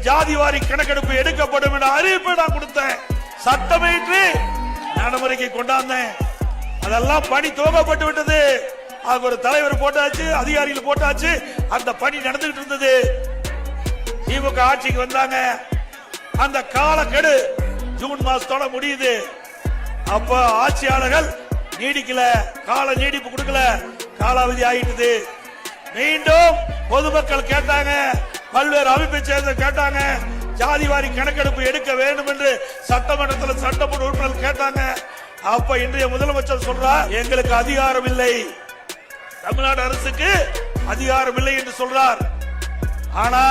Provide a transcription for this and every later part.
ஜாதிவாரி கணக்கெடுப்பு எடுக்கப்படும் என்ற அறிவிப்பை நான் கொடுத்தேன். சட்டமேற்று நடைமுறைக்கு கொண்டாந்தேன். அதெல்லாம் பணி துவங்கப்பட்டு விட்டது. அது ஒரு தலைவர் போட்டாச்சு, அதிகாரிகள் போட்டாச்சு. அந்த பணி நடந்துகிட்டு இருந்தது. திமுக ஆட்சிக்கு வந்தாங்க. அந்த காலக்கெடு ஜூன் மாசத்தோட முடியுது. அப்ப ஆட்சியாளர்கள் நீடிக்கல, கால நீடிப்பு கொடுக்கல, காலாவதி ஆயிட்டது. மீண்டும் பொதுமக்கள் கேட்டாங்க, பல்வேறு அமைப்பை சேர்ந்த கேட்டாங்க, ஜாதிவாரி கணக்கெடுப்பு எடுக்க வேண்டும் என்று சட்டமன்றத்தில் சட்டமன்ற உறுப்பினர்கள் கேட்டாங்க. அப்ப இன்றைய முதலமைச்சர் சொல்றார், எங்களுக்கு அதிகாரம் இல்லை, தமிழ்நாடு அரசுக்கு அதிகாரம் இல்லை என்று சொல்றார். ஆனா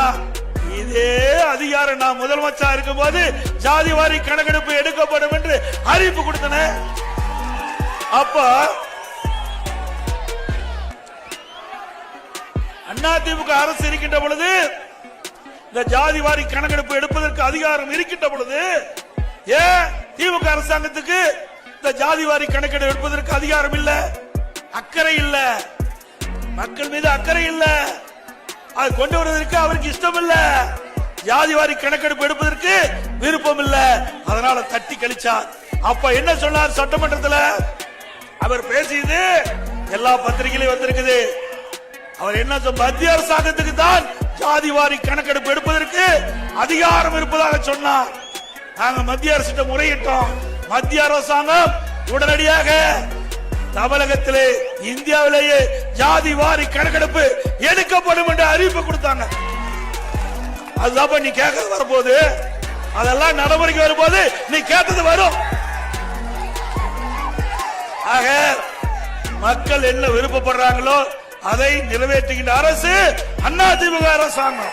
இதே அதிகாரம் நான் முதலமைச்சர் இருக்கும் போது ஜாதிவாரி கணக்கெடுப்பு எடுக்கப்படும் என்று அறிவிப்பு கொடுத்தன. அப்ப அதிமுக அரசு இருக்கின்ற பொழுது, இந்த ஜாதிவாரி கணக்கெடுப்பு எடுப்பதற்கு அதிகாரம் இருக்கின்ற பொழுது, ஏன் திமுக அரசாங்கத்துக்கு இந்த ஜாதிவாரி கணக்கெடுப்பு எடுப்பதற்கு அதிகாரம் இல்ல? அக்கறை இல்ல, மக்கள் மீது அக்கறை இல்ல, அது கொண்டு வருவதற்கு அவருக்கு இஷ்டம் இல்ல, ஜாதிவாரி கணக்கெடுப்பு எடுப்பதற்கு விருப்பம் இல்ல, அதனால தட்டி கழிச்சார். அப்ப என்ன சொன்னார் சட்டமன்றத்தில்? அவர் பேசியது எல்லா பத்திரிகையிலும் வந்திருக்குது. அவர் என்ன மத்திய அரசாங்கத்துக்கு தான் ஜாதிவாரி கணக்கெடுப்பு எடுப்பதற்கு அதிகாரம் இருப்பதாக சொன்னார். நாங்க மத்திய அரசு முறையிட்டோம். மத்திய அரசாங்கம் உடனடியாக தமிழகத்திலே இந்தியாவிலேயே ஜாதிவாரி கணக்கெடுப்பு எடுக்கப்படும் என்று அறிவிப்பு கொடுத்தாங்க. அதுதான் நீ கேட்கறது வரும்போது, அதெல்லாம் நடைமுறைக்கு வரும்போது நீ கேட்டது வரும். ஆக மக்கள் என்ன விருப்பப்படுறாங்களோ அதை நிறைவேற்றுகின்ற அரசு அதிமுக அரசாங்கம்.